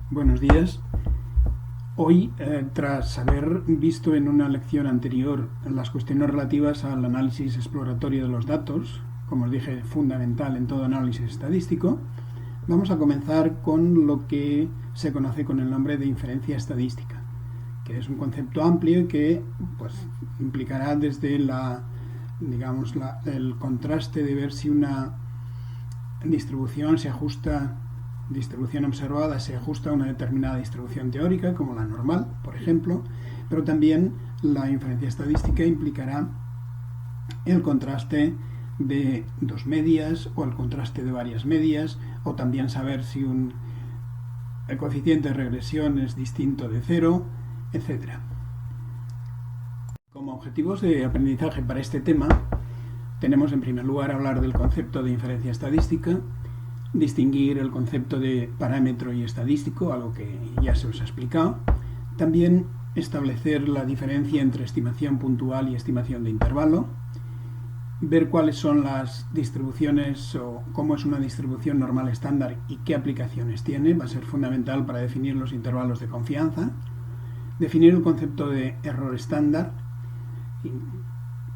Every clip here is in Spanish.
Buenos días. Hoy, tras haber visto en una lección anterior las cuestiones relativas al análisis exploratorio de los datos, como os dije, fundamental en todo análisis estadístico, vamos a comenzar con lo que se conoce con el nombre de inferencia estadística, que es un concepto amplio que implicará desde el contraste de ver si una distribución observada se ajusta a una determinada distribución teórica, como la normal, por ejemplo, pero también la inferencia estadística implicará el contraste de dos medias o el contraste de varias medias, o también saber si el coeficiente de regresión es distinto de cero, etc. Como objetivos de aprendizaje para este tema, tenemos en primer lugar hablar del concepto de inferencia estadística, distinguir el concepto de parámetro y estadístico, algo que ya se os ha explicado. También establecer la diferencia entre estimación puntual y estimación de intervalo. Ver cuáles son las distribuciones o cómo es una distribución normal estándar y qué aplicaciones tiene. Va a ser fundamental para definir los intervalos de confianza. Definir el concepto de error estándar.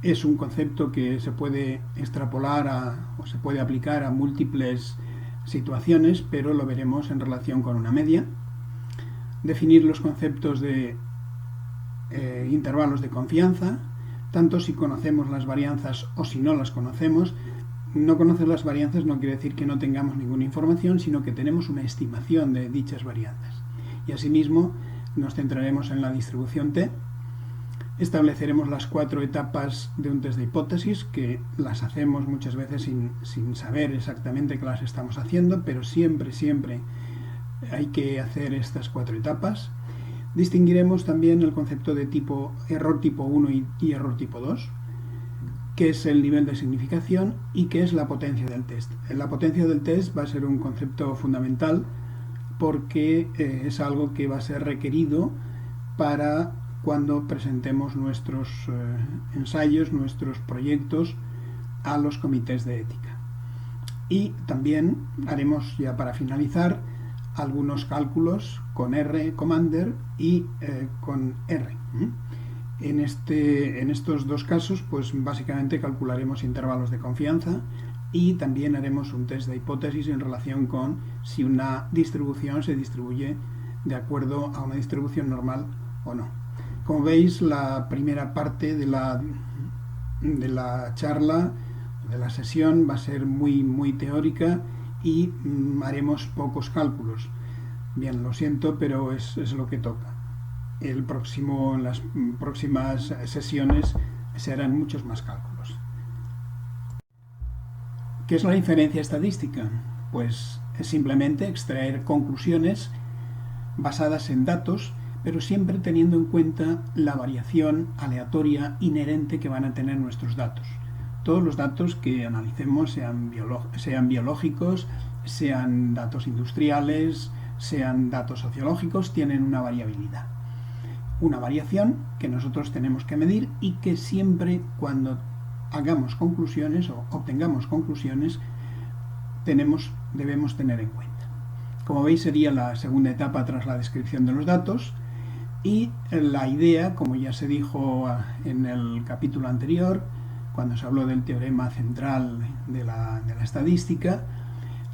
Es un concepto que se puede extrapolar o se puede aplicar a múltiples situaciones, pero lo veremos en relación con una media. Definir los conceptos de intervalos de confianza, tanto si conocemos las varianzas o si no las conocemos. No conocer las varianzas no quiere decir que no tengamos ninguna información, sino que tenemos una estimación de dichas varianzas. Y asimismo nos centraremos en la distribución T. Estableceremos las 4 etapas de un test de hipótesis, que las hacemos muchas veces sin saber exactamente que las estamos haciendo, pero siempre hay que hacer estas 4 etapas. Distinguiremos también el concepto de error tipo 1 y error tipo 2, qué es el nivel de significación y qué es la potencia del test. La potencia del test va a ser un concepto fundamental porque es algo que va a ser requerido para cuando presentemos nuestros ensayos, nuestros proyectos a los comités de ética. Y también haremos, ya para finalizar, algunos cálculos con R Commander y con R. En estos dos casos, básicamente calcularemos intervalos de confianza y también haremos un test de hipótesis en relación con si una distribución se distribuye de acuerdo a una distribución normal o no. Como veis, la primera parte de la charla, de la sesión, va a ser muy teórica y haremos pocos cálculos. Bien, lo siento, pero es lo que toca. En las próximas sesiones se harán muchos más cálculos. ¿Qué es la inferencia estadística? Pues es simplemente extraer conclusiones basadas en datos, pero siempre teniendo en cuenta la variación aleatoria inherente que van a tener nuestros datos. Todos los datos que analicemos, sean biológicos, sean datos industriales, sean datos sociológicos, tienen una variabilidad. Una variación que nosotros tenemos que medir y que siempre cuando hagamos conclusiones o obtengamos conclusiones debemos tener en cuenta. Como veis, sería la segunda etapa tras la descripción de los datos. Y la idea, como ya se dijo en el capítulo anterior, cuando se habló del teorema central de la estadística,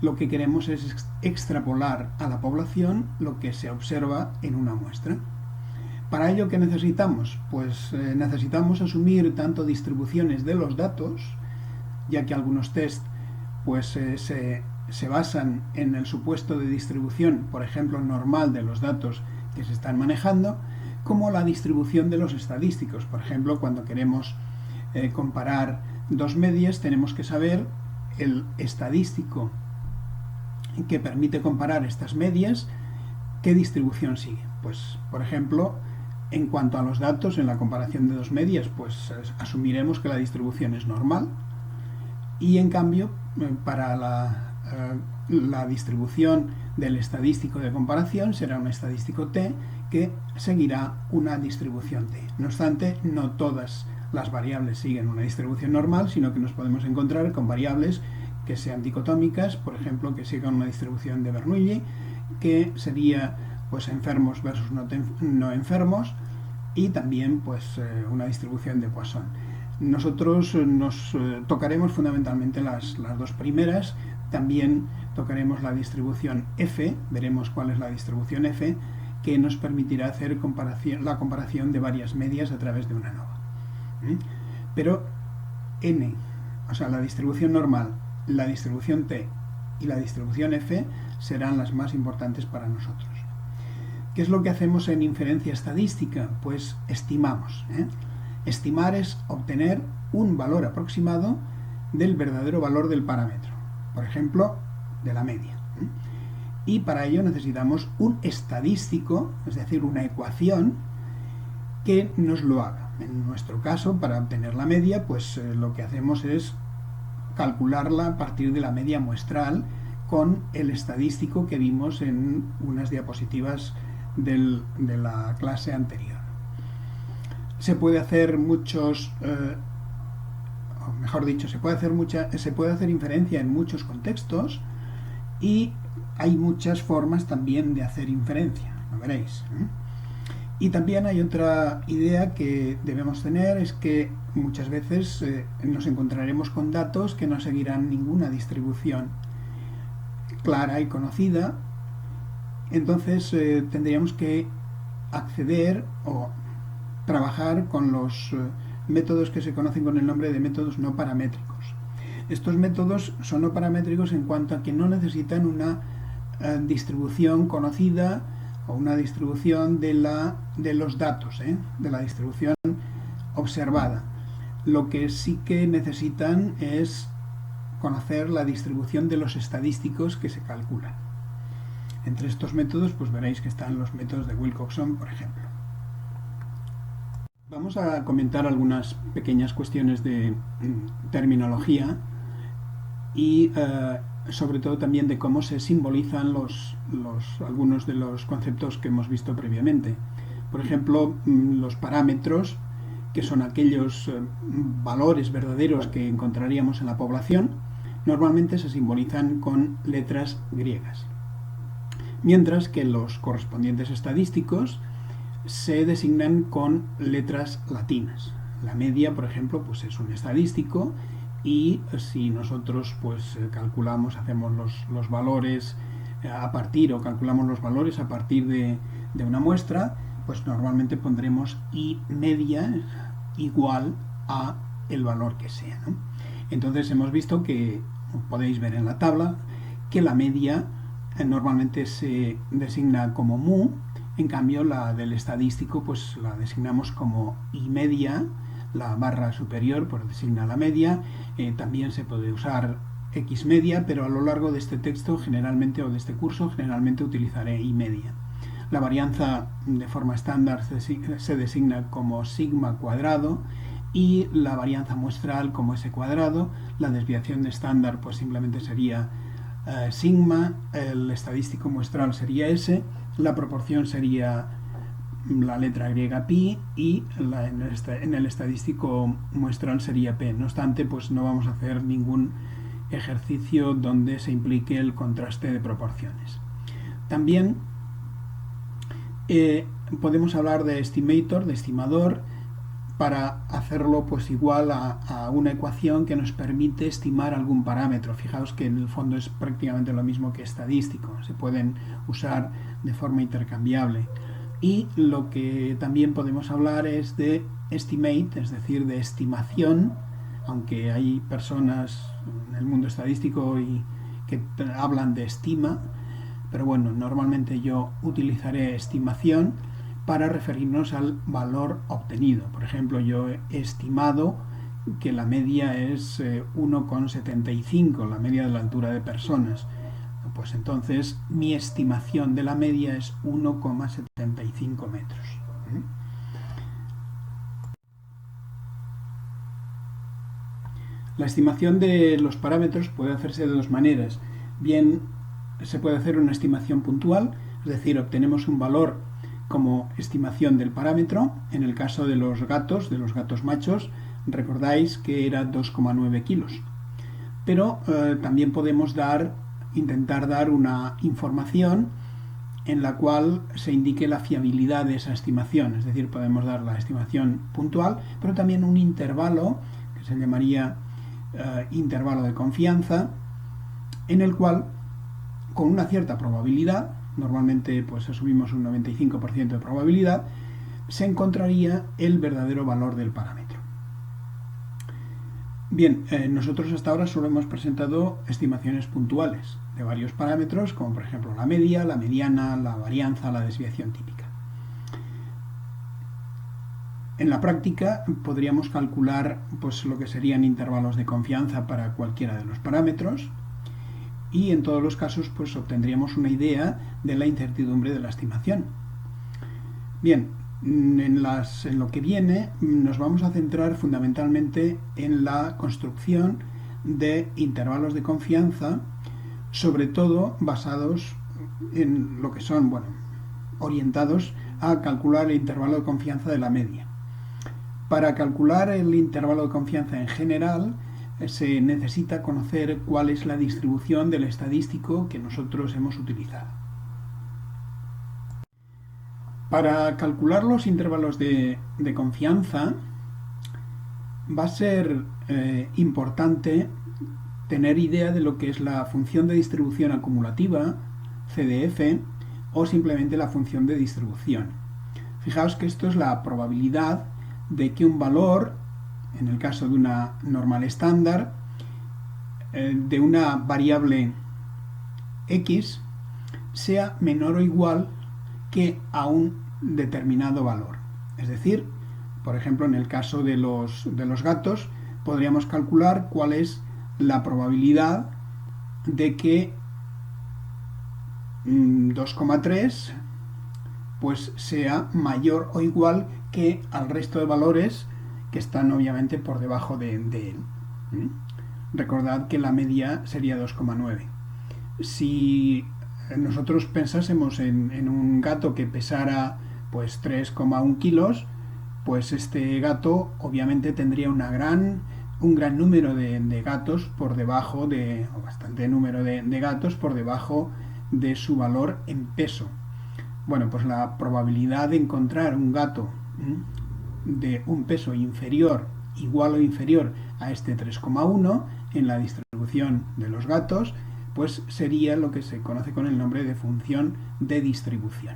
lo que queremos es extrapolar a la población lo que se observa en una muestra. ¿Para ello qué necesitamos? Pues necesitamos asumir tanto distribuciones de los datos, ya que algunos test se basan en el supuesto de distribución, por ejemplo, normal de los datos que se están manejando, como la distribución de los estadísticos. Por ejemplo, cuando queremos comparar dos medias, tenemos que saber el estadístico que permite comparar estas medias, qué distribución sigue. Pues, por ejemplo, en cuanto a los datos, en la comparación de dos medias, asumiremos que la distribución es normal, y en cambio, para la distribución del estadístico de comparación será un estadístico T que seguirá una distribución T. No obstante, no todas las variables siguen una distribución normal, sino que nos podemos encontrar con variables que sean dicotómicas, por ejemplo, que sigan una distribución de Bernoulli, que sería pues enfermos versus no enfermos, y también pues una distribución de Poisson. Nosotros nos tocaremos fundamentalmente las dos primeras. También tocaremos la distribución F, veremos cuál es la distribución F, que nos permitirá hacer la comparación de varias medias a través de una nova. Pero N, o sea, la distribución normal, la distribución T y la distribución F serán las más importantes para nosotros. ¿Qué es lo que hacemos en inferencia estadística? Pues estimamos. Estimar es obtener un valor aproximado del verdadero valor del parámetro, por ejemplo, de la media. Y para ello necesitamos un estadístico, es decir, una ecuación que nos lo haga. En nuestro caso, para obtener la media, pues lo que hacemos es calcularla a partir de la media muestral con el estadístico que vimos en unas diapositivas de la clase anterior. Se puede hacer mejor dicho, se puede hacer inferencia en muchos contextos, y hay muchas formas también de hacer inferencia, lo veréis. Y también hay otra idea que debemos tener, es que muchas veces nos encontraremos con datos que no seguirán ninguna distribución clara y conocida. Entonces tendríamos que acceder o trabajar con los métodos que se conocen con el nombre de métodos no paramétricos. Estos métodos son no paramétricos en cuanto a que no necesitan una distribución conocida o una distribución de los datos, de la distribución observada. Lo que sí que necesitan es conocer la distribución de los estadísticos que se calculan. Entre estos métodos, pues veréis que están los métodos de Wilcoxon, por ejemplo. Vamos a comentar algunas pequeñas cuestiones de terminología y sobre todo también de cómo se simbolizan algunos de los conceptos que hemos visto previamente. Por ejemplo, los parámetros, que son aquellos valores verdaderos que encontraríamos en la población, normalmente se simbolizan con letras griegas. Mientras que los correspondientes estadísticos se designan con letras latinas. La media, por ejemplo, pues es un estadístico, y si nosotros pues calculamos, hacemos los valores calculamos los valores a partir de una muestra, pues normalmente pondremos I media igual a el valor que sea, ¿no? Entonces hemos visto que, podéis ver en la tabla, que la media normalmente se designa como mu. En cambio, la del estadístico pues la designamos como I media, la barra superior pues designa la media. También se puede usar X media, pero a lo largo de este texto generalmente, o de este curso, generalmente utilizaré I media. La varianza de forma estándar se designa como sigma cuadrado, y la varianza muestral como S cuadrado. La desviación de estándar pues simplemente sería sigma, el estadístico muestral sería S, la proporción sería la letra griega pi, y en el estadístico muestral sería p. No obstante, pues no vamos a hacer ningún ejercicio donde se implique el contraste de proporciones. También podemos hablar de estimator, de estimador, para hacerlo pues igual a una ecuación que nos permite estimar algún parámetro. Fijaos que en el fondo es prácticamente lo mismo que estadístico, se pueden usar de forma intercambiable. Y lo que también podemos hablar es de estimate, es decir, de estimación, aunque hay personas en el mundo estadístico que hablan de estima, pero bueno, normalmente yo utilizaré estimación para referirnos al valor obtenido. Por ejemplo, yo he estimado que la media es 1,75, la media de la altura de personas. Pues entonces mi estimación de la media es 1,75 metros. La estimación de los parámetros puede hacerse de dos maneras. Bien, se puede hacer una estimación puntual, es decir, obtenemos un valor como estimación del parámetro. En el caso de los gatos machos, recordáis que era 2,9 kilos. Pero también podemos intentar dar una información en la cual se indique la fiabilidad de esa estimación. Es decir, podemos dar la estimación puntual, pero también un intervalo, que se llamaría intervalo de confianza, en el cual, con una cierta probabilidad, normalmente pues asumimos un 95% de probabilidad, se encontraría el verdadero valor del parámetro. Bien, nosotros hasta ahora solo hemos presentado estimaciones puntuales de varios parámetros, como por ejemplo la media, la mediana, la varianza, la desviación típica. En la práctica podríamos calcular pues, lo que serían intervalos de confianza para cualquiera de los parámetros y en todos los casos pues, obtendríamos una idea de la incertidumbre de la estimación. Bien, en lo que viene nos vamos a centrar fundamentalmente en la construcción de intervalos de confianza, sobre todo basados en lo que son, orientados a calcular el intervalo de confianza de la media. Para calcular el intervalo de confianza en general se necesita conocer cuál es la distribución del estadístico que nosotros hemos utilizado. Para calcular los intervalos de confianza va a ser importante tener idea de lo que es la función de distribución acumulativa, CDF, o simplemente la función de distribución. Fijaos que esto es la probabilidad de que un valor, en el caso de una normal estándar, de una variable x, sea menor o igual que a un determinado valor. Es decir, por ejemplo, en el caso de los gatos, podríamos calcular cuál es la probabilidad de que 2,3 pues sea mayor o igual que al resto de valores que están obviamente por debajo de él. Recordad que la media sería 2,9. Si nosotros pensásemos en un gato que pesara pues 3,1 kilos, pues este gato obviamente tendría un gran número de gatos por debajo o bastante número de gatos por debajo de su valor en peso. Bueno, pues la probabilidad de encontrar un gato de un peso inferior, igual o inferior a este 3,1 en la distribución de los gatos, pues sería lo que se conoce con el nombre de función de distribución.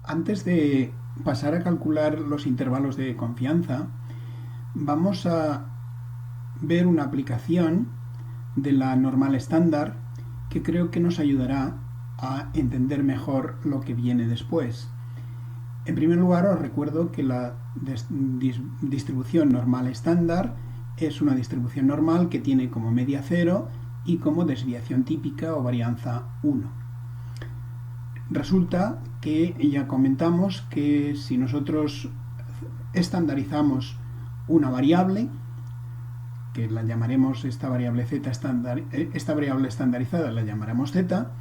Antes de pasar a calcular los intervalos de confianza, vamos a ver una aplicación de la normal estándar que creo que nos ayudará a entender mejor lo que viene después. En primer lugar, os recuerdo que la distribución normal estándar es una distribución normal que tiene como media 0 y como desviación típica o varianza 1. Resulta que ya comentamos que si nosotros estandarizamos una variable, que la llamaremos esta variable estandarizada la llamaremos z,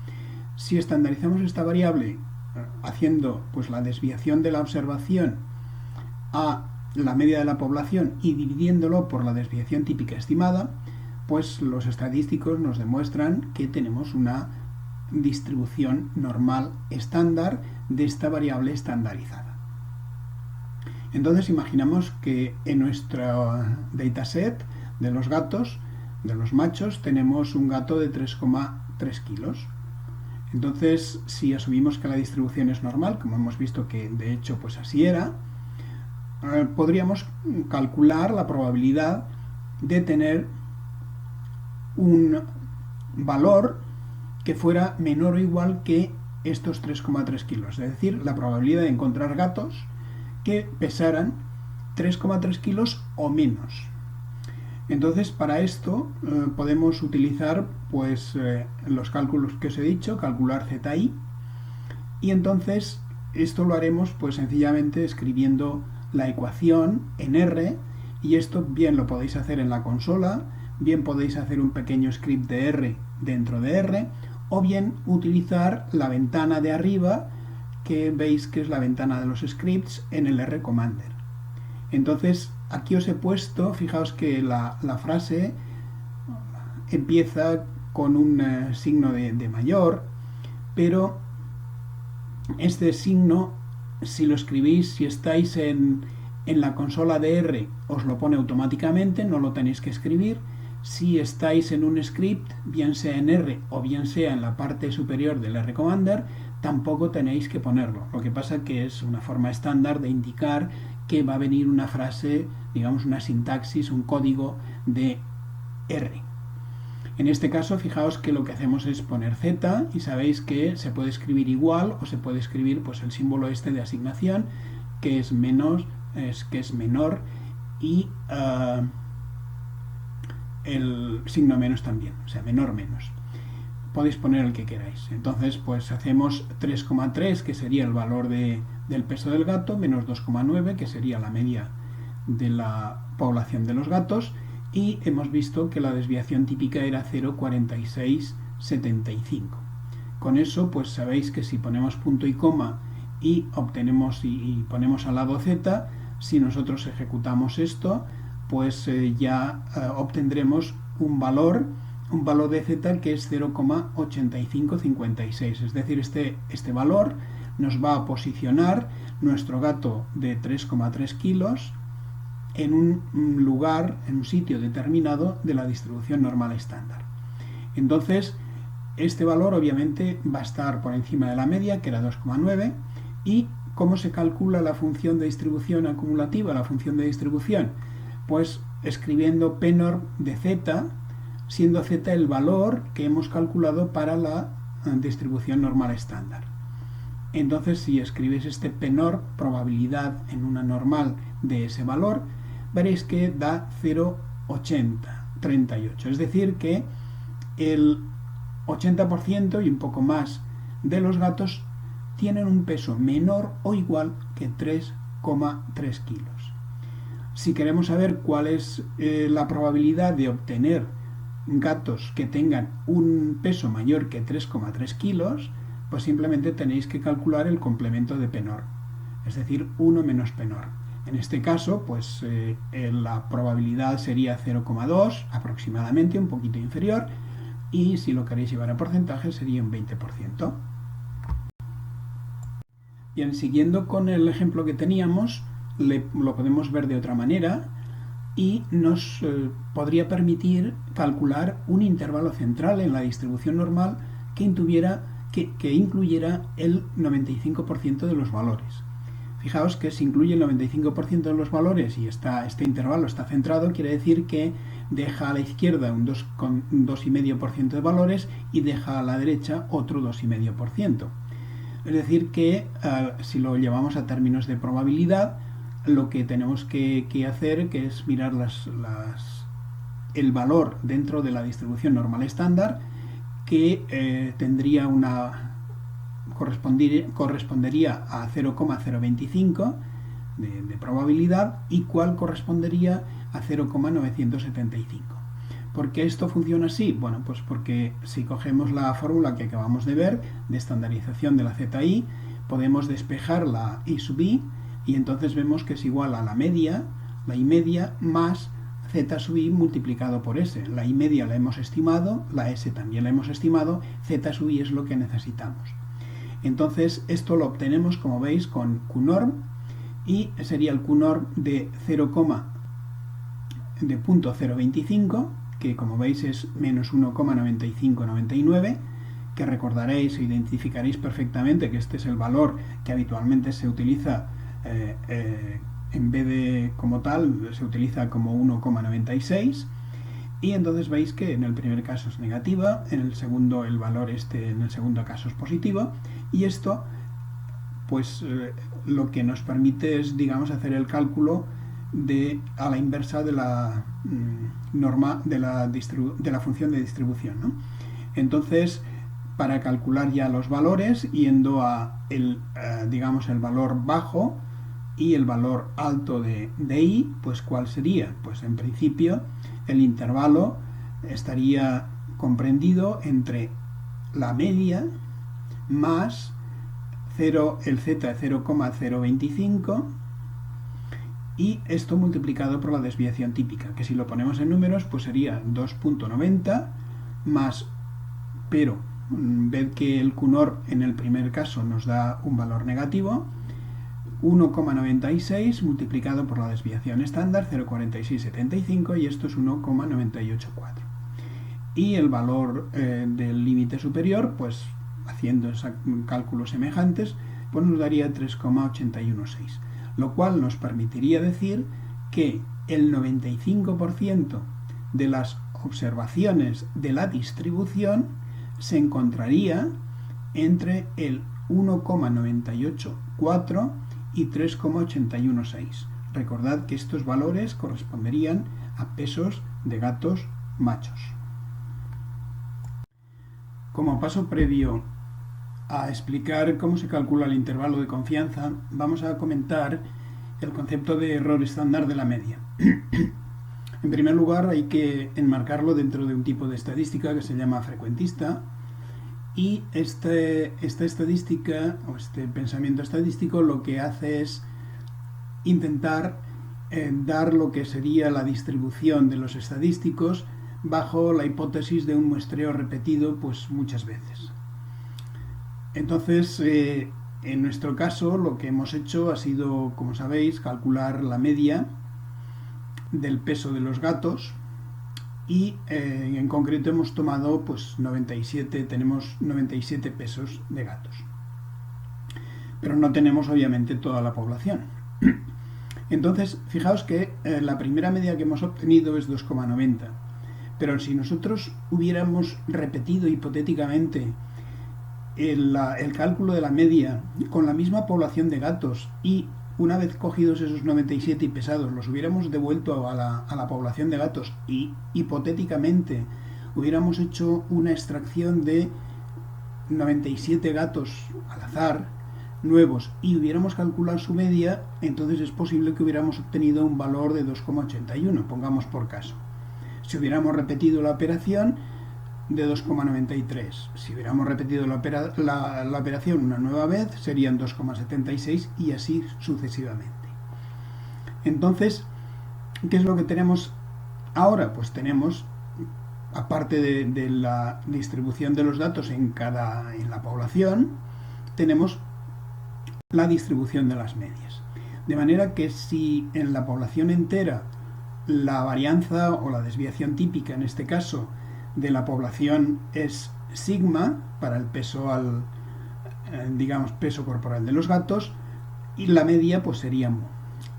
si estandarizamos esta variable haciendo pues la desviación de la observación a la media de la población y dividiéndolo por la desviación típica estimada, pues los estadísticos nos demuestran que tenemos una distribución normal estándar de esta variable estandarizada. Entonces imaginamos que en nuestro dataset de los gatos, de los machos, tenemos un gato de 3,3 kilos. Entonces, si asumimos que la distribución es normal, como hemos visto que de hecho pues así era, podríamos calcular la probabilidad de tener un valor que fuera menor o igual que estos 3,3 kilos. Es decir, la probabilidad de encontrar gatos que pesaran 3,3 kilos o menos. Entonces, para esto podemos utilizar pues los cálculos que os he dicho, calcular ZI, y entonces esto lo haremos pues sencillamente escribiendo la ecuación en R, y esto bien lo podéis hacer en la consola, bien podéis hacer un pequeño script de R dentro de R, o bien utilizar la ventana de arriba, que veis que es la ventana de los scripts en el R Commander. Entonces, aquí os he puesto, fijaos que la frase empieza con un signo de mayor, pero este signo, si lo escribís, si estáis en la consola de R, os lo pone automáticamente, no lo tenéis que escribir. Si estáis en un script, bien sea en R o bien sea en la parte superior del R Commander, tampoco tenéis que ponerlo. Lo que pasa que es una forma estándar de indicar que va a venir una frase, digamos una sintaxis, un código de R. En este caso, fijaos que lo que hacemos es poner Z y sabéis que se puede escribir igual o se puede escribir pues el símbolo este de asignación, que es menos, que es menor, y el signo menos también, o sea, menor menos. Podéis poner el que queráis. Entonces, pues hacemos 3,3, que sería el valor del peso del gato, menos 2,9, que sería la media de la población de los gatos, y hemos visto que la desviación típica era 0,4675. Con eso, pues sabéis que si ponemos punto y coma y obtenemos y ponemos al lado z, si nosotros ejecutamos esto, pues ya obtendremos un valor de z que es 0,8556. Es decir, este valor nos va a posicionar nuestro gato de 3,3 kilos en un lugar, en un sitio determinado de la distribución normal estándar. Entonces, este valor obviamente va a estar por encima de la media, que era 2,9, y ¿cómo se calcula la función de distribución acumulativa, la función de distribución? Pues escribiendo pnorm de z, siendo z el valor que hemos calculado para la distribución normal estándar. Entonces, si escribes este pnorm, probabilidad en una normal de ese valor, veréis que da 0,8038. Es decir, que el 80% y un poco más de los gatos tienen un peso menor o igual que 3,3 kilos. Si queremos saber cuál es la probabilidad de obtener gatos que tengan un peso mayor que 3,3 kilos, pues simplemente tenéis que calcular el complemento de pnorm, es decir, 1 menos pnorm. En este caso, pues la probabilidad sería 0,2 aproximadamente, un poquito inferior, y si lo queréis llevar a porcentaje sería un 20%. Bien, siguiendo con el ejemplo que teníamos, lo podemos ver de otra manera y nos podría permitir calcular un intervalo central en la distribución normal que incluyera el 95% de los valores. Fijaos que si incluye el 95% de los valores y este intervalo está centrado, quiere decir que deja a la izquierda un 2,5% de valores y deja a la derecha otro 2,5%. Es decir que si lo llevamos a términos de probabilidad, lo que tenemos que hacer que es mirar el valor dentro de la distribución normal estándar, que tendría correspondería a 0,025 de probabilidad, y cuál correspondería a 0,975. ¿Por qué esto funciona así? Bueno, pues porque si cogemos la fórmula que acabamos de ver de estandarización de la ZI, podemos despejar la I sub I, y entonces vemos que es igual a la media, la I media, más Z sub I multiplicado por S. La I media la hemos estimado, la S también la hemos estimado, Z sub I es lo que necesitamos. Entonces esto lo obtenemos, como veis, con QNorm, y sería el QNorm de 0,025, que como veis es menos 1,9599, que recordaréis e identificaréis perfectamente que este es el valor que habitualmente se utiliza, en vez de como tal, se utiliza como 1,96, y entonces veis que en el primer caso es negativa, en el segundo el valor en el segundo caso es positivo, y esto pues lo que nos permite es, digamos, hacer el cálculo a la inversa de la norma de la función de distribución, ¿no? Entonces, para calcular ya los valores, yendo a digamos, el valor bajo y el valor alto de I, pues ¿cuál sería? Pues en principio el intervalo estaría comprendido entre la media más el z de 0,025, y esto multiplicado por la desviación típica, que si lo ponemos en números pues sería 2,90 más pero ved que el QNOR en el primer caso nos da un valor negativo, 1,96 multiplicado por la desviación estándar, 0,4675, y esto es 1,984. Y el valor del límite superior, pues haciendo cálculos semejantes, pues nos daría 3,816, lo cual nos permitiría decir que el 95% de las observaciones de la distribución se encontraría entre el 1,984 y 3,816. Recordad que estos valores corresponderían a pesos de gatos machos. Como paso previo a explicar cómo se calcula el intervalo de confianza, vamos a comentar el concepto de error estándar de la media. En primer lugar, hay que enmarcarlo dentro de un tipo de estadística que se llama frecuentista, y esta estadística, o este pensamiento estadístico, lo que hace es intentar dar lo que sería la distribución de los estadísticos bajo la hipótesis de un muestreo repetido pues muchas veces. Entonces, en nuestro caso, lo que hemos hecho ha sido, como sabéis, calcular la media del peso de los gatos, y en concreto hemos tomado pues 97, tenemos 97 pesos de gatos, pero no tenemos obviamente toda la población. Entonces, fijaos que la primera media que hemos obtenido es 2,90, pero si nosotros hubiéramos repetido hipotéticamente el cálculo de la media con la misma población de gatos, y una vez cogidos esos 97 y pesados los hubiéramos devuelto a la población de gatos, y hipotéticamente hubiéramos hecho una extracción de 97 gatos al azar nuevos y hubiéramos calculado su media, entonces es posible que hubiéramos obtenido un valor de 2,81, pongamos por caso. Si hubiéramos repetido la operación, de 2,93. Si hubiéramos repetido la operación una nueva vez, serían 2,76 y así sucesivamente. Entonces, ¿qué es lo que tenemos ahora? Pues tenemos, aparte de la distribución de los datos en la población, tenemos la distribución de las medias. De manera que si en la población entera la varianza o la desviación típica, en este caso, de la población es sigma para el peso peso corporal de los gatos, y la media pues sería mu.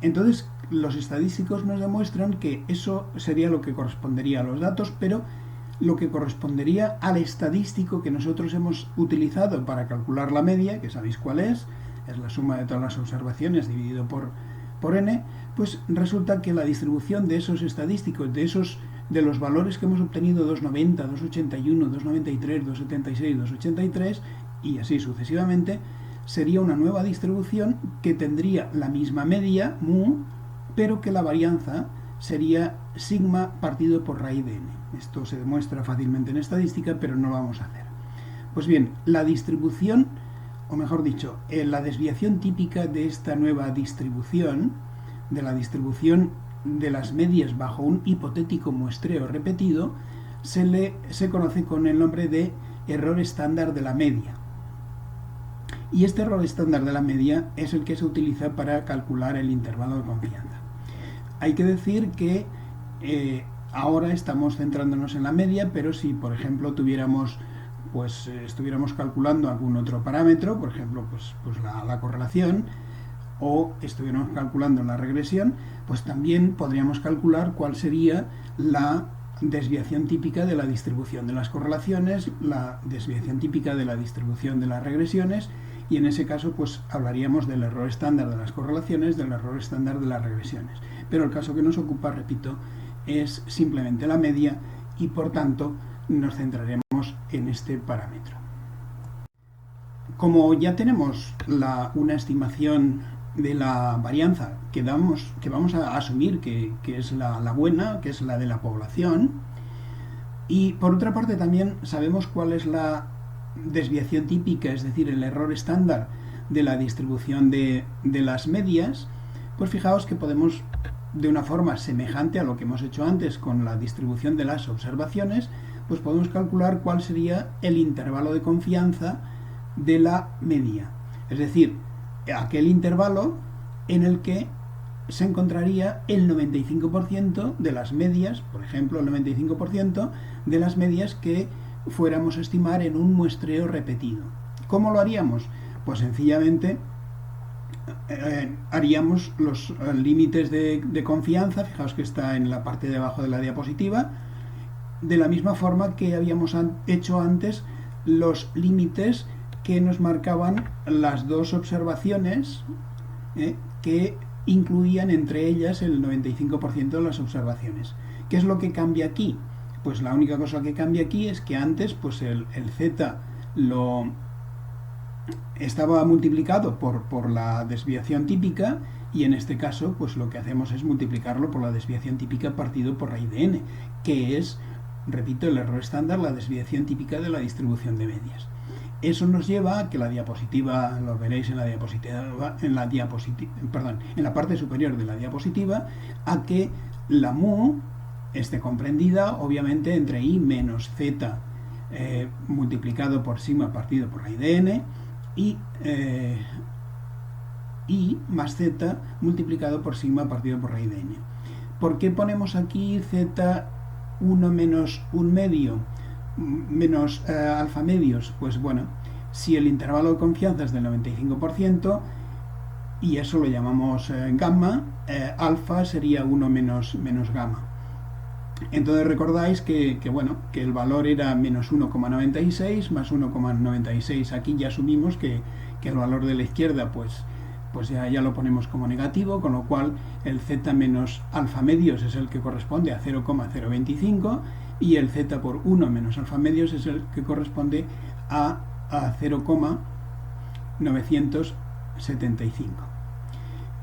Entonces los estadísticos nos demuestran que eso sería lo que correspondería a los datos, pero lo que correspondería al estadístico que nosotros hemos utilizado para calcular la media, que sabéis cuál es la suma de todas las observaciones dividido por n, pues resulta que la distribución de esos estadísticos, de los valores que hemos obtenido, 2,90, 2,81, 2,93, 2,76, 2,83 y así sucesivamente, sería una nueva distribución que tendría la misma media, mu, pero que la varianza sería sigma partido por raíz de n. Esto se demuestra fácilmente en estadística, pero no lo vamos a hacer. Pues bien, la distribución, o mejor dicho, la desviación típica de esta nueva distribución, de la distribución de las medias bajo un hipotético muestreo repetido, se conoce con el nombre de error estándar de la media. Y este error estándar de la media es el que se utiliza para calcular el intervalo de confianza. Hay que decir que ahora estamos centrándonos en la media, pero si por ejemplo estuviéramos calculando algún otro parámetro, por ejemplo la correlación, o estuviéramos calculando la regresión, pues también podríamos calcular cuál sería la desviación típica de la distribución de las correlaciones, la desviación típica de la distribución de las regresiones, y en ese caso pues hablaríamos del error estándar de las correlaciones, del error estándar de las regresiones. Pero el caso que nos ocupa, repito, es simplemente la media, y por tanto nos centraremos en este parámetro. Como ya tenemos una estimación de la varianza que vamos a asumir que es la buena, que es la de la población, y por otra parte también sabemos cuál es la desviación típica, es decir, el error estándar de la distribución de las medias, pues fijaos que podemos, de una forma semejante a lo que hemos hecho antes con la distribución de las observaciones, pues podemos calcular cuál sería el intervalo de confianza de la media. Es decir, aquel intervalo en el que se encontraría el 95% de las medias, por ejemplo, el 95% de las medias que fuéramos a estimar en un muestreo repetido. ¿Cómo lo haríamos? Pues sencillamente haríamos los límites de confianza, fijaos que está en la parte de abajo de la diapositiva, de la misma forma que habíamos hecho antes los límites que nos marcaban las dos observaciones que incluían entre ellas el 95% de las observaciones. ¿Qué es lo que cambia aquí? Pues la única cosa que cambia aquí es que antes pues el z lo estaba multiplicado por la desviación típica, y en este caso pues lo que hacemos es multiplicarlo por la desviación típica partido por raíz de n, que es, repito, el error estándar, la desviación típica de la distribución de medias. Eso nos lleva a que la diapositiva, lo veréis en la diapositiva, en la parte superior de la diapositiva, a que la mu esté comprendida obviamente entre i menos z multiplicado por sigma partido por raíz de n, y i más z multiplicado por sigma partido por raíz de n. ¿Por qué ponemos aquí z1 menos 1 medio menos alfa medios? Pues bueno, si el intervalo de confianza es del 95% y eso lo llamamos gamma, alfa sería 1 menos gamma. Entonces recordáis que el valor era menos 1,96 más 1,96. Aquí ya asumimos que el valor de la izquierda pues ya lo ponemos como negativo, con lo cual el z menos alfa medios es el que corresponde a 0,025 y el z por 1 menos alfa medios es el que corresponde a 0,975.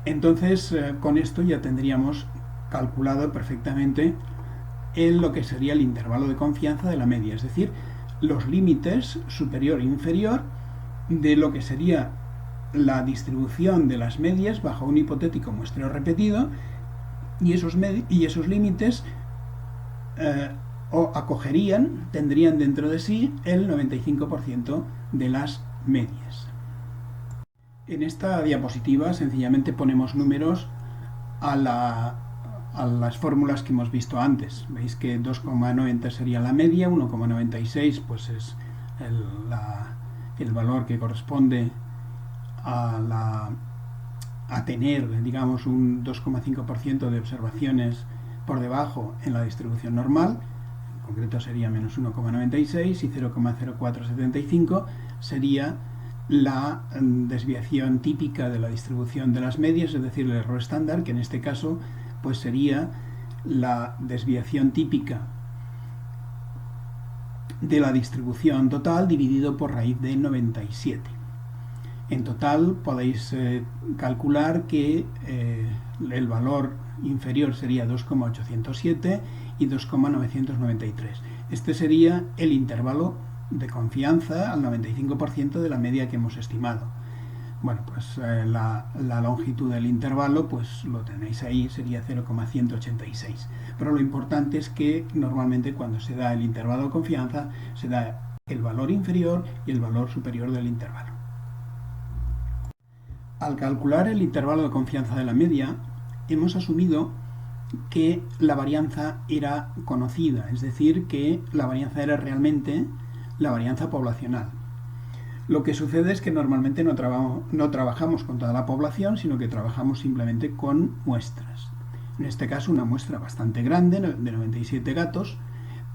Entonces con esto ya tendríamos calculado perfectamente lo que sería el intervalo de confianza de la media, es decir, los límites superior e inferior de lo que sería la distribución de las medias bajo un hipotético muestreo repetido, y esos límites tendrían dentro de sí el 95% de las medias. En esta diapositiva sencillamente ponemos números a las fórmulas que hemos visto antes. Veis que 2,90 sería la media, 1,96 pues es el valor que corresponde a tener, digamos, un 2,5% de observaciones por debajo en la distribución normal. En concreto sería menos 1,96, y 0,0475 sería la desviación típica de la distribución de las medias, es decir, el error estándar, que en este caso pues sería la desviación típica de la distribución total dividido por raíz de 97. En total podéis calcular que el valor inferior sería 2,807 y 2,993. Este sería el intervalo de confianza al 95% de la media que hemos estimado. Bueno, pues la longitud del intervalo pues lo tenéis ahí, sería 0,186. Pero lo importante es que normalmente cuando se da el intervalo de confianza se da el valor inferior y el valor superior del intervalo. Al calcular el intervalo de confianza de la media, hemos asumido que la varianza era conocida, es decir, que la varianza era realmente la varianza poblacional. Lo que sucede es que normalmente no trabajamos con toda la población, sino que trabajamos simplemente con muestras. En este caso una muestra bastante grande, de 97 gatos,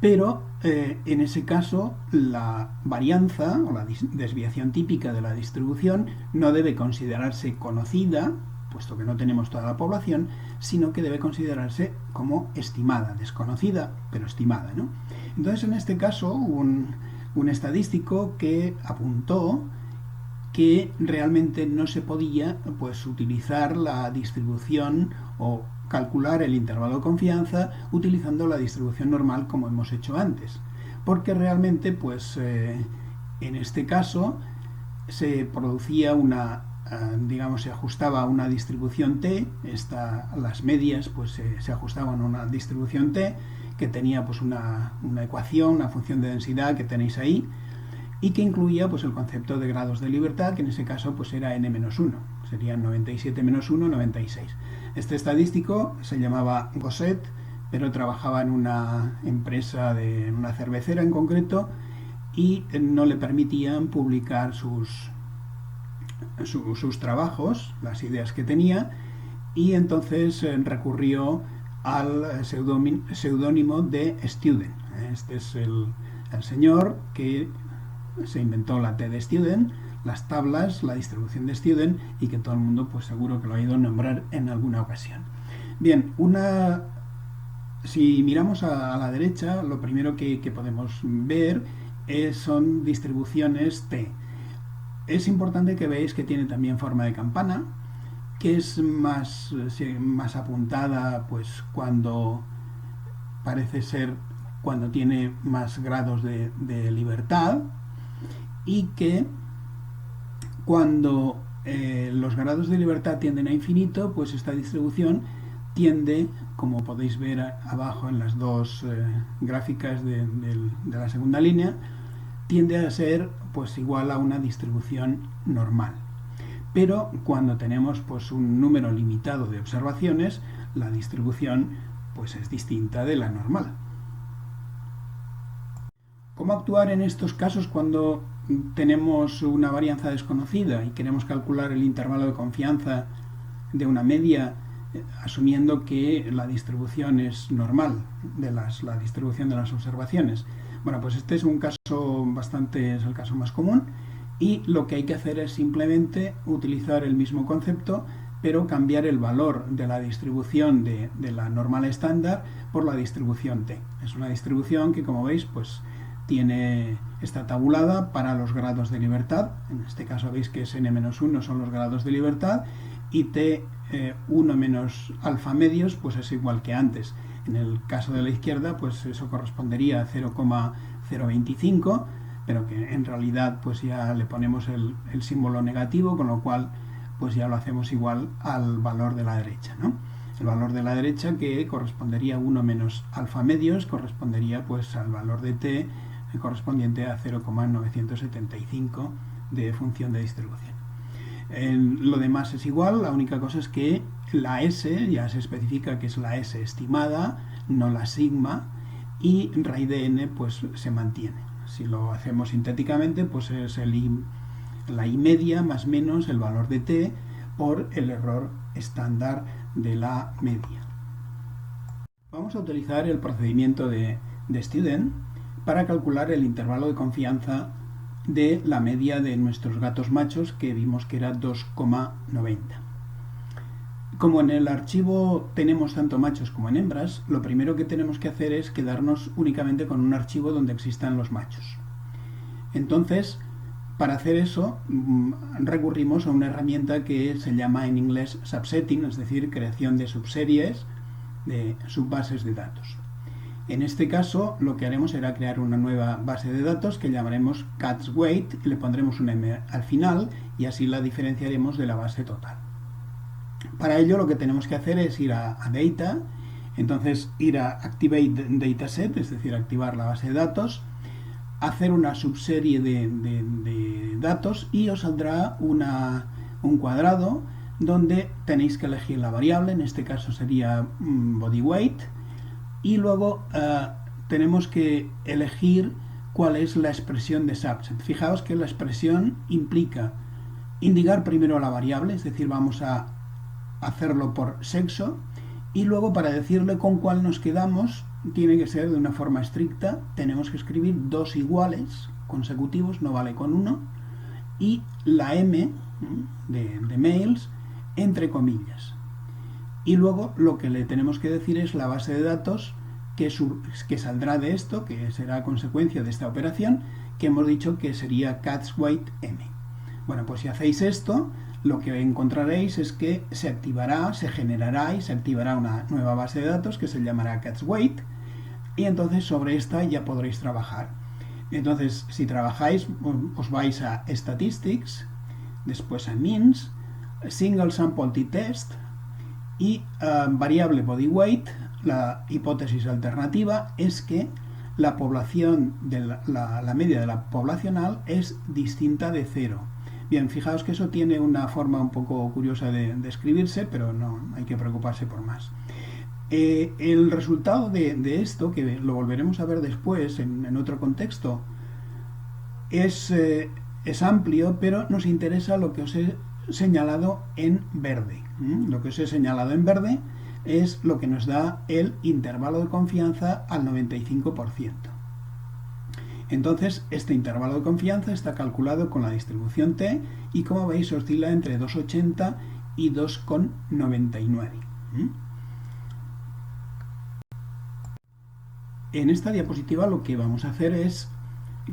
pero en ese caso la varianza o la desviación típica de la distribución no debe considerarse conocida, puesto que no tenemos toda la población, sino que debe considerarse como estimada, desconocida, pero estimada, ¿no? Entonces en este caso un estadístico que apuntó que realmente no se podía pues utilizar la distribución o calcular el intervalo de confianza utilizando la distribución normal como hemos hecho antes, porque realmente pues en este caso se producía se ajustaba a una distribución t, las medias pues se ajustaban a una distribución t que tenía pues una ecuación, una función de densidad que tenéis ahí, y que incluía pues el concepto de grados de libertad, que en ese caso pues era n-1, serían 97 menos 1, 96. Este estadístico se llamaba Gosset, pero trabajaba en una empresa, de una cervecera en concreto, y no le permitían publicar sus trabajos, las ideas que tenía, y entonces recurrió al seudónimo de Student. Este es el señor que se inventó la T de Student, las tablas, la distribución de Student, y que todo el mundo pues seguro que lo ha ido a nombrar en alguna ocasión. Bien, si miramos a la derecha, lo primero que podemos ver son distribuciones T. Es importante que veáis que tiene también forma de campana, que es más apuntada pues cuando parece ser cuando tiene más grados de libertad, y que cuando los grados de libertad tienden a infinito, pues esta distribución tiende, como podéis ver abajo en las dos gráficas de la segunda línea, tiende a ser pues igual a una distribución normal. Pero cuando tenemos pues un número limitado de observaciones, la distribución pues es distinta de la normal. ¿Cómo actuar en estos casos cuando tenemos una varianza desconocida y queremos calcular el intervalo de confianza de una media, asumiendo que la distribución es normal, la distribución de las observaciones? Bueno, pues este es un caso es el caso más común, y lo que hay que hacer es simplemente utilizar el mismo concepto, pero cambiar el valor de la distribución de la normal estándar por la distribución T. Es una distribución que, como veis, pues está tabulada para los grados de libertad. En este caso veis que es n-1 son los grados de libertad, y T1 menos alfa medios pues es igual que antes. En el caso de la izquierda pues eso correspondería a 0,025, pero que en realidad pues ya le ponemos el símbolo negativo, con lo cual pues ya lo hacemos igual al valor de la derecha, ¿no? El valor de la derecha, que correspondería a 1 menos alfa medios, correspondería pues al valor de T correspondiente a 0,975 de función de distribución. Lo demás es igual, la única cosa es que la S ya se especifica que es la S estimada, no la sigma, y raíz de n pues se mantiene. Si lo hacemos sintéticamente, pues es la I media más menos el valor de T por el error estándar de la media. Vamos a utilizar el procedimiento de Student para calcular el intervalo de confianza de la media de nuestros gatos machos, que vimos que era 2,90. Como en el archivo tenemos tanto machos como en hembras, lo primero que tenemos que hacer es quedarnos únicamente con un archivo donde existan los machos. Entonces, para hacer eso, recurrimos a una herramienta que se llama en inglés subsetting, es decir, creación de subseries, de subbases de datos. En este caso, lo que haremos será crear una nueva base de datos que llamaremos cat's weight, y le pondremos un m al final, y así la diferenciaremos de la base total. Para ello lo que tenemos que hacer es ir a Data, entonces ir a Activate Dataset, es decir, activar la base de datos, hacer una subserie de datos, y os saldrá un cuadrado donde tenéis que elegir la variable, en este caso sería body weight, y luego tenemos que elegir cuál es la expresión de subset. Fijaos que la expresión implica indicar primero la variable, es decir, vamos a hacerlo por sexo, y luego para decirle con cuál nos quedamos tiene que ser de una forma estricta. Tenemos que escribir dos iguales consecutivos, no vale con uno, y la m de males entre comillas. Y luego lo que le tenemos que decir es la base de datos que saldrá de esto, que será consecuencia de esta operación, que hemos dicho que sería cat's weight m. Bueno, pues si hacéis esto, lo que encontraréis es que se generará y se activará una nueva base de datos que se llamará cat's weight, y entonces sobre esta ya podréis trabajar. Entonces, si trabajáis, os vais a Statistics, después a Means, Single Sample T-Test, y variable body weight la hipótesis alternativa es que la población de la media de la poblacional es distinta de 0. Bien, fijaos que eso tiene una forma un poco curiosa de escribirse, pero no hay que preocuparse por más. El resultado de esto, que lo volveremos a ver después en otro contexto, es amplio, pero nos interesa lo que os he señalado en verde. Lo que os he señalado en verde es lo que nos da el intervalo de confianza al 95%. Entonces, este intervalo de confianza está calculado con la distribución t y, como veis, oscila entre 2,80 y 2,99. En esta diapositiva lo que vamos a hacer es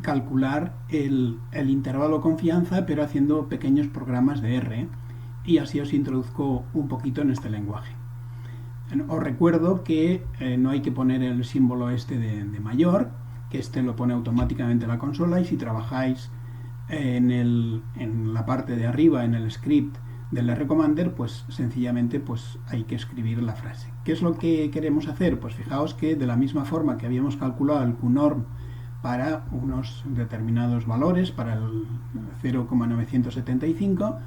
calcular el intervalo de confianza, pero haciendo pequeños programas de R, y así os introduzco un poquito en este lenguaje. Os recuerdo que no hay que poner el símbolo este de mayor, que este lo pone automáticamente la consola, y si trabajáis en la parte de arriba, en el script del RCommander, pues sencillamente pues hay que escribir la frase. ¿Qué es lo que queremos hacer? Pues fijaos que de la misma forma que habíamos calculado el QNorm para unos determinados valores, para el 0,975,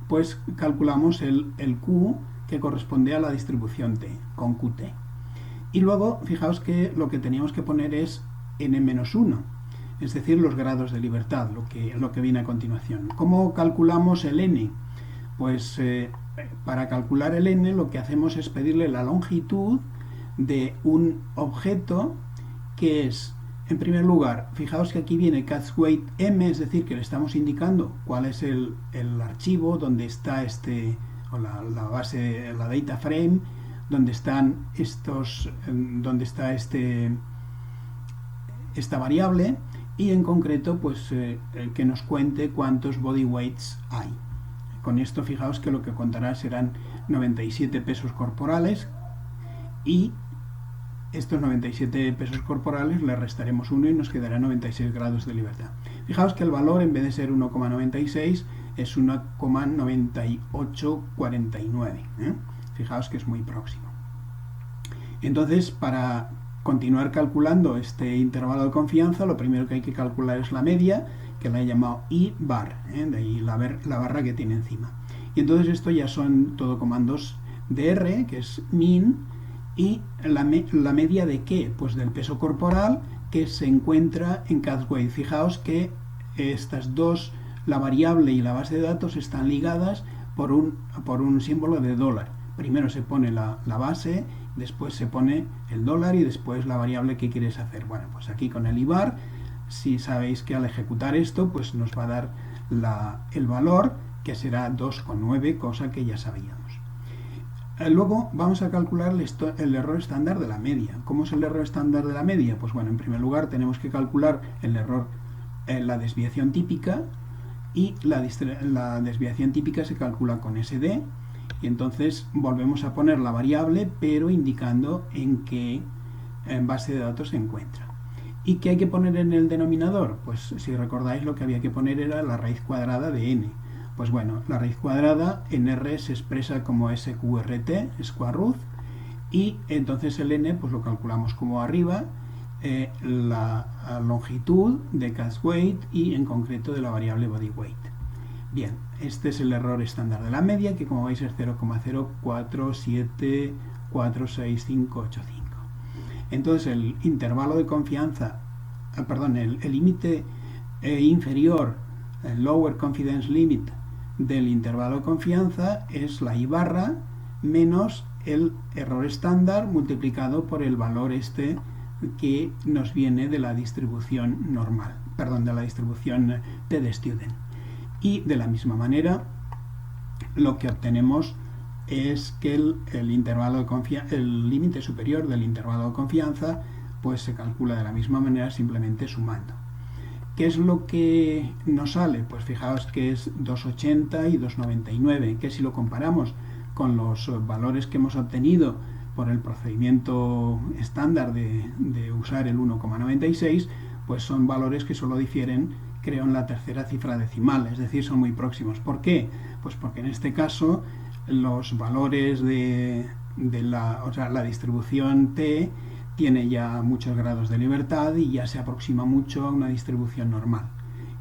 pues calculamos el Q que corresponde a la distribución t, con Qt. Y luego, fijaos que lo que teníamos que poner es n-1, es decir, los grados de libertad, lo que viene a continuación. ¿Cómo calculamos el n? Pues para calcular el n lo que hacemos es pedirle la longitud de un objeto que es, en primer lugar, fijaos que aquí viene catWeight m, es decir, que le estamos indicando cuál es el archivo donde está la base, la data frame, donde están donde está esta variable, y en concreto pues que nos cuente cuántos body weights hay. Con esto fijaos que lo que contará serán 97 pesos corporales, y estos 97 pesos corporales le restaremos 1 y nos quedará 96 grados de libertad. Fijaos que el valor, en vez de ser 1,96, es 1,9849. Fijaos que es muy próximo. Entonces, para continuar calculando este intervalo de confianza, lo primero que hay que calcular es la media, que la he llamado I-bar, de ahí la barra que tiene encima. Y entonces esto ya son todo comandos de R, que es min, y la media ¿de qué? Pues del peso corporal que se encuentra en catWeight. Fijaos que estas dos, la variable y la base de datos, están ligadas por un símbolo de dólar. Primero se pone la base, después se pone el dólar y después la variable que quieres hacer. Bueno, pues aquí con el IBAR, si sabéis que al ejecutar esto, pues nos va a dar el valor, que será 2,9, cosa que ya sabíamos. Luego vamos a calcular el error estándar de la media. ¿Cómo es el error estándar de la media? Pues bueno, en primer lugar tenemos que calcular el error, la desviación típica, y la desviación típica se calcula con SD, y entonces volvemos a poner la variable, pero indicando en qué base de datos se encuentra. ¿Y qué hay que poner en el denominador? Pues si recordáis, lo que había que poner era la raíz cuadrada de n. Pues bueno, la raíz cuadrada en R se expresa como SQRT, square root, y entonces el n pues lo calculamos como arriba, la longitud de catWeight y en concreto de la variable body weight. Bien, este es el error estándar de la media, que como veis es 0,04746585. Entonces el intervalo de confianza, el límite inferior, el lower confidence limit del intervalo de confianza es la I barra menos el error estándar multiplicado por el valor este que nos viene de la distribución normal, de la distribución t-de-student. Y de la misma manera lo que obtenemos es que el límite superior del intervalo de confianza pues se calcula de la misma manera, simplemente sumando. ¿Qué es lo que nos sale? Pues fijaos que es 2,80 y 2,99, que si lo comparamos con los valores que hemos obtenido por el procedimiento estándar de usar el 1,96, pues son valores que solo difieren, creo, en la tercera cifra decimal, es decir, son muy próximos. ¿Por qué? Pues porque en este caso los valores de o sea, la distribución T tiene ya muchos grados de libertad y ya se aproxima mucho a una distribución normal.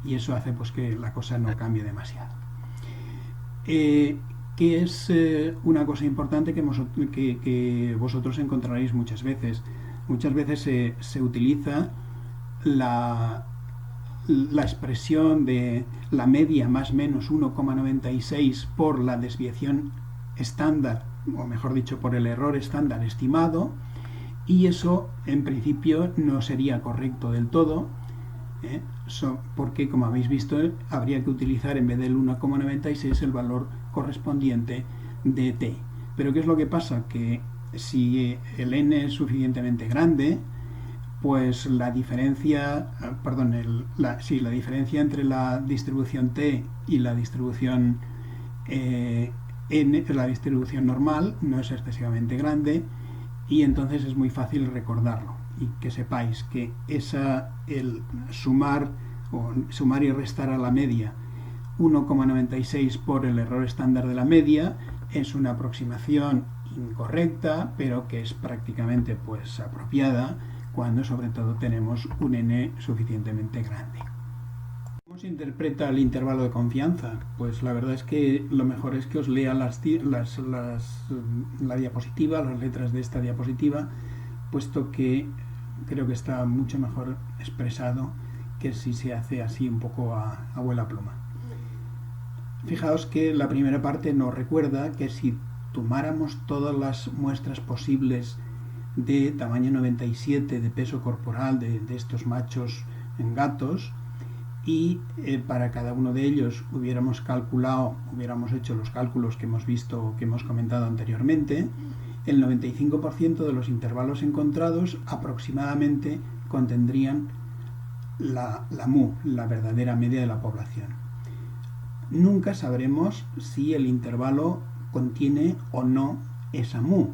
Y eso hace pues que la cosa no cambie demasiado. Que es una cosa importante que vosotros encontraréis muchas veces. Muchas veces se utiliza la expresión de la media más menos 1,96 por la desviación estándar, o mejor dicho, por el error estándar estimado, y eso en principio no sería correcto del todo, porque como habéis visto habría que utilizar en vez del 1,96 el valor correspondiente de t. Pero ¿qué es lo que pasa? Que si el n es suficientemente grande, pues la diferencia, la diferencia entre la distribución t y la distribución la distribución normal no es excesivamente grande, y entonces es muy fácil recordarlo. Y que sepáis que el sumar y restar a la media 1,96 por el error estándar de la media es una aproximación incorrecta, pero que es prácticamente pues apropiada cuando sobre todo tenemos un n suficientemente grande. ¿Cómo se interpreta el intervalo de confianza? Pues la verdad es que lo mejor es que os lea la diapositiva, las letras de esta diapositiva, puesto que creo que está mucho mejor expresado que si se hace así un poco a vuela pluma. Fijaos que la primera parte nos recuerda que si tomáramos todas las muestras posibles de tamaño 97 de peso corporal de estos machos en gatos, y para cada uno de ellos hubiéramos hecho los cálculos que hemos visto, que hemos comentado anteriormente, el 95% de los intervalos encontrados aproximadamente contendrían la mu, la verdadera media de la población. Nunca sabremos si el intervalo contiene o no esa mu,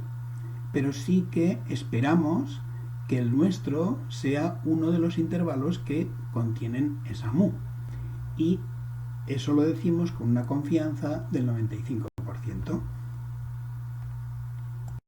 pero sí que esperamos que el nuestro sea uno de los intervalos que contienen esa mu. Y eso lo decimos con una confianza del 95%.